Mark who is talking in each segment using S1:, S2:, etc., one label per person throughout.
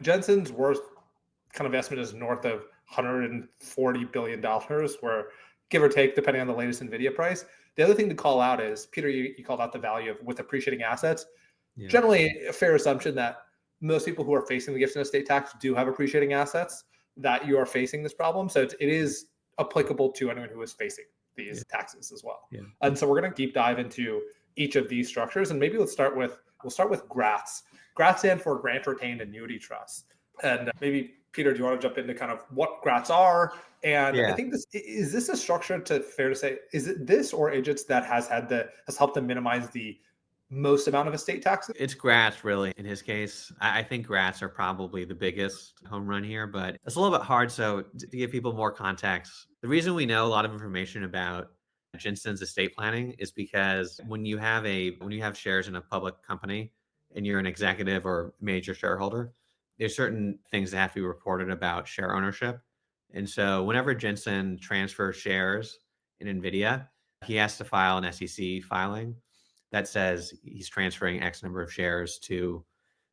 S1: Jensen's worth kind of estimate is north of $140 billion, where give or take, depending on the latest Nvidia price. The other thing to call out is, Peter, you called out the value of with appreciating assets. Yeah. Generally, a fair assumption that most people who are facing the gift and estate tax do have appreciating assets, that you are facing this problem. So it is applicable to anyone who is facing these taxes as well. Yeah. And so we're going to deep dive into each of these structures. And maybe we'll start with GRATs. GRATs stand for Grantor Retained Annuity Trusts. And maybe, Peter, do you want to jump into kind of what GRATs are? And I think is this a structure, fair to say, is it this or AGITS that has helped them minimize the most amount of estate taxes?
S2: It's GRATs, really, in his case. I think GRATs are probably the biggest home run here, but it's a little bit hard. So to give people more context, the reason we know a lot of information about Jensen's estate planning is because when you have shares in a public company and you're an executive or major shareholder, there's certain things that have to be reported about share ownership. And so whenever Jensen transfers shares in Nvidia, he has to file an SEC filing that says he's transferring X number of shares to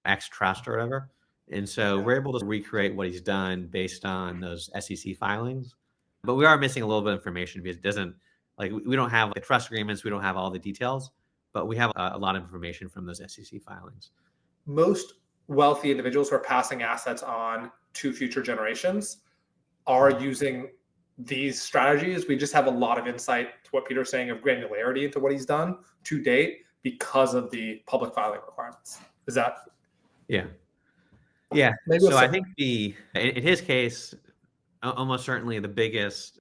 S2: X trust or whatever. And so we're able to recreate what he's done based on those SEC filings. But we are missing a little bit of information because it doesn't, like, we don't have the trust agreements, we don't have all the details, but we have a lot of information from those SEC filings.
S1: Most wealthy individuals who are passing assets on to future generations are using these strategies. We just have a lot of insight to what Peter's saying of granularity into what he's done to date because of the public filing requirements. Is that?
S2: Yeah. So I think in his case, almost certainly the biggest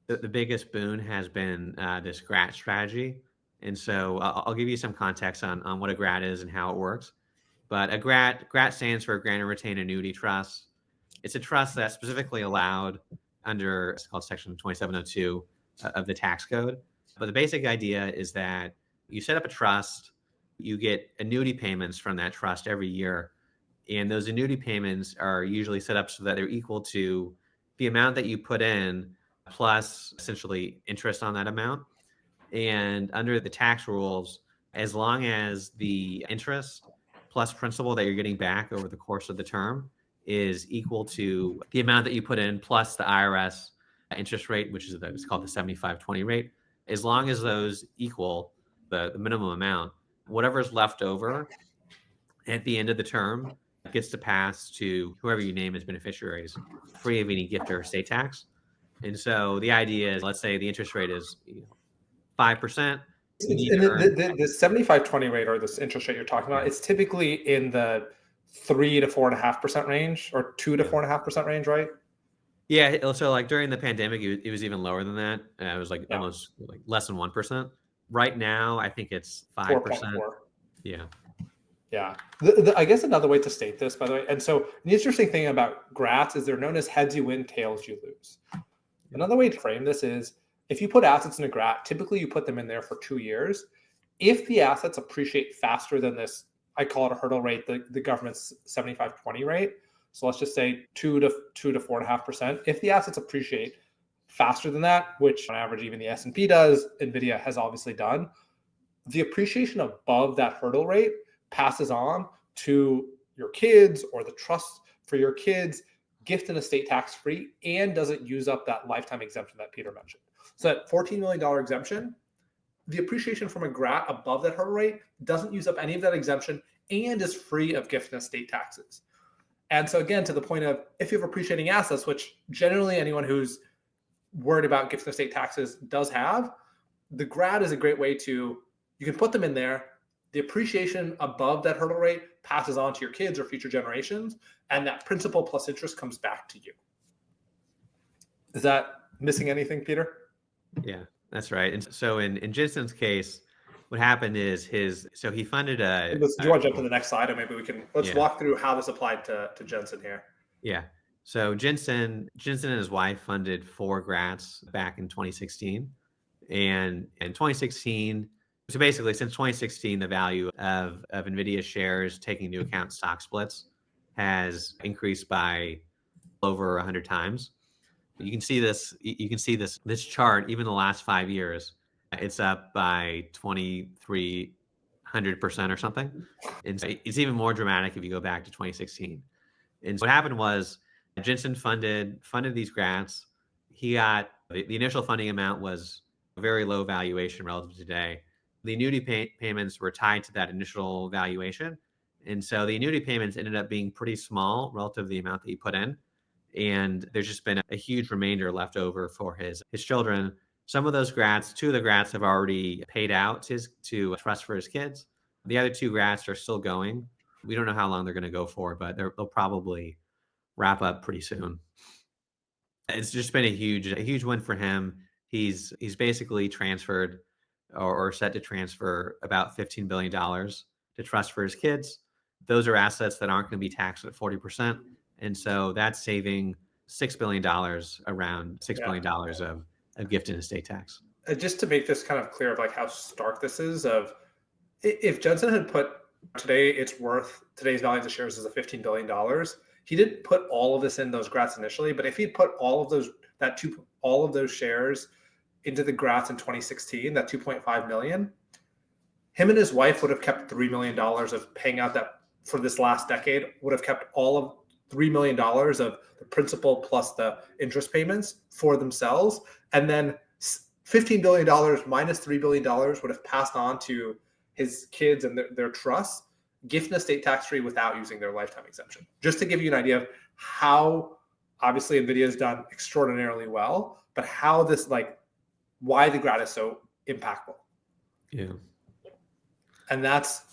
S2: boon has been this GRAT strategy. And so I'll give you some context on what a GRAT is and how it works. But a GRAT stands for Grantor Retained Annuity Trust. It's a trust that's specifically allowed under, it's called Section 2702 of the tax code. But the basic idea is that you set up a trust, you get annuity payments from that trust every year. And those annuity payments are usually set up so that they're equal to the amount that you put in plus essentially interest on that amount. And under the tax rules, as long as the interest plus principal that you're getting back over the course of the term is equal to the amount that you put in plus the IRS interest rate, which is it's called the 75/20 rate. As long as those equal the minimum amount, whatever is left over at the end of the term gets to pass to whoever you name as beneficiaries, free of any gift or estate tax. And so the idea is, let's say the interest rate is 5%.
S1: The 75/20 rate, or this interest rate you're talking about, it's typically in the 3 to 4.5% range, or 2 to 4.5% range, right?
S2: Yeah. So like during the pandemic, it was even lower than that. It was like almost like less than 1%. Right now, I think it's 5%.
S1: 4.4.
S2: Yeah.
S1: Yeah. I guess another way to state this, by the way, and so the interesting thing about GRATs is they're known as heads you win, tails you lose. Another way to frame this is, if you put assets in a GRAT, typically you put them in there for 2 years. If the assets appreciate faster than this, I call it a hurdle rate, the government's 75/20 rate. So let's just say 2 to 4.5%. If the assets appreciate faster than that, which on average even the S&P does, Nvidia has obviously done, the appreciation above that hurdle rate passes on to your kids or the trust for your kids, gift and estate tax free, and doesn't use up that lifetime exemption that Peter mentioned. So that $14 million exemption, the appreciation from a GRAT above that hurdle rate doesn't use up any of that exemption and is free of gift and estate taxes. And so again, to the point of, if you have appreciating assets, which generally anyone who's worried about gift and estate taxes does have, the GRAT is a great way to, you can put them in there. The appreciation above that hurdle rate passes on to your kids or future generations, and that principal plus interest comes back to you. Is that missing anything, Peter?
S2: Yeah, that's right. And so in Jensen's case, what happened is so he funded a...
S1: Do you want to jump to the next slide, and maybe let's walk through how this applied to Jensen here.
S2: Yeah. So Jensen and his wife funded 4 GRATs back in 2016. And in 2016, so basically since 2016, the value of Nvidia shares, taking into account stock splits, has increased by over 100 times. You can see this chart, even the last 5 years, it's up by 2,300% or something. And so it's even more dramatic if you go back to 2016. And so what happened was Jensen funded these grants. He got the initial funding amount was a very low valuation relative to today. The annuity payments were tied to that initial valuation. And so the annuity payments ended up being pretty small relative to the amount that he put in. And there's just been a huge remainder left over for his children. Some of those grants, 2 of the grants have already paid out to trust for his kids. The other 2 grants are still going. We don't know how long they're going to go for, but they'll probably wrap up pretty soon. It's just been a huge win for him. He's basically transferred or set to transfer about $15 billion to trust for his kids. Those are assets that aren't going to be taxed at 40%. And so that's saving $6 billion, around $6 billion of gift and estate tax.
S1: Just to make this kind of clear of like how stark this is, of if Jensen had put today's value of the shares is a $15 billion. He didn't put all of this in those GRATs initially, but if he put all of those shares into the GRATs in 2016, that 2.5 million, him and his wife would have kept $3 million of paying out that for this last decade, would have kept all of $3 million of the principal plus the interest payments for themselves. And then $15 billion minus $3 billion would have passed on to his kids and their trusts, gift and estate tax free without using their lifetime exemption. Just to give you an idea of how obviously Nvidia has done extraordinarily well, but how this, like, why the GRAT is so impactful.
S2: Yeah.
S1: And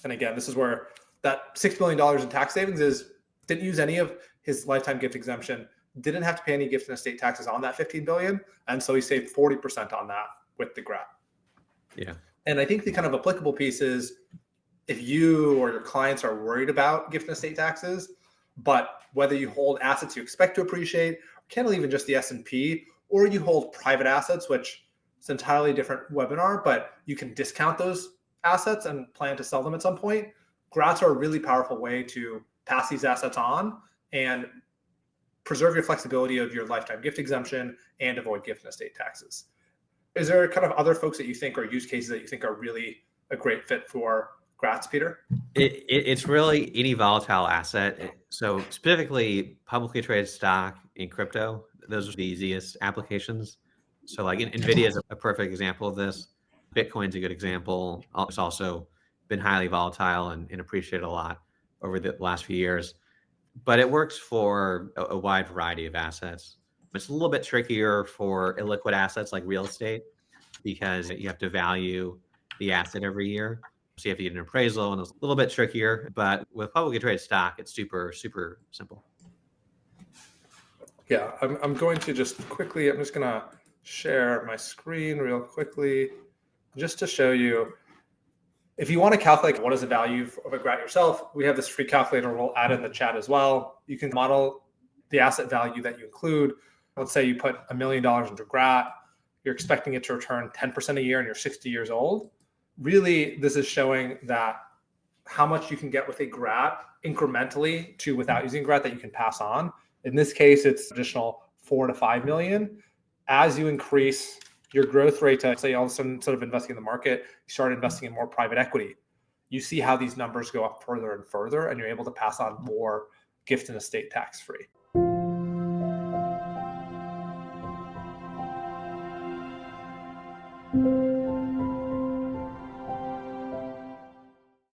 S1: again, this is where that $6 billion in tax savings didn't use any of his lifetime gift exemption, didn't have to pay any gift and estate taxes on that $15 billion. And so he saved 40% on that with the GRAT.
S2: Yeah.
S1: And I think the kind of applicable piece is, if you or your clients are worried about gift and estate taxes, but whether you hold assets you expect to appreciate, or candidly even just the S&P, or you hold private assets, which is an entirely different webinar, but you can discount those assets and plan to sell them at some point, GRATs are a really powerful way to pass these assets on and preserve your flexibility of your lifetime gift exemption and avoid gift and estate taxes. Is there kind of other folks that you think, or use cases that you think are really a great fit for GRATs, Peter?
S2: It's really any volatile asset. So specifically publicly traded stock and crypto, those are the easiest applications. So like Nvidia is a perfect example of this. Bitcoin's a good example. It's also been highly volatile and appreciated a lot over the last few years. But it works for a wide variety of assets. It's a little bit trickier for illiquid assets like real estate, because you have to value the asset every year. So you have to get an appraisal, and it's a little bit trickier. But with publicly traded stock, it's super, super simple.
S1: Yeah, I'm going to just quickly, I'm just going to share my screen real quickly just to show you. If you want to calculate what is the value of a GRAT yourself, we have this free calculator we'll add in the chat as well. You can model the asset value that you include. Let's say you put $1 million into GRAT. You're expecting it to return 10% a year and you're 60 years old. Really, this is showing that how much you can get with a GRAT incrementally to without using GRAT that you can pass on. In this case, it's additional 4 to 5 million. As you increase your growth rate to, say, all of a sudden, instead of investing in the market, you start investing in more private equity. You see how these numbers go up further and further, and you're able to pass on more gift and estate tax free.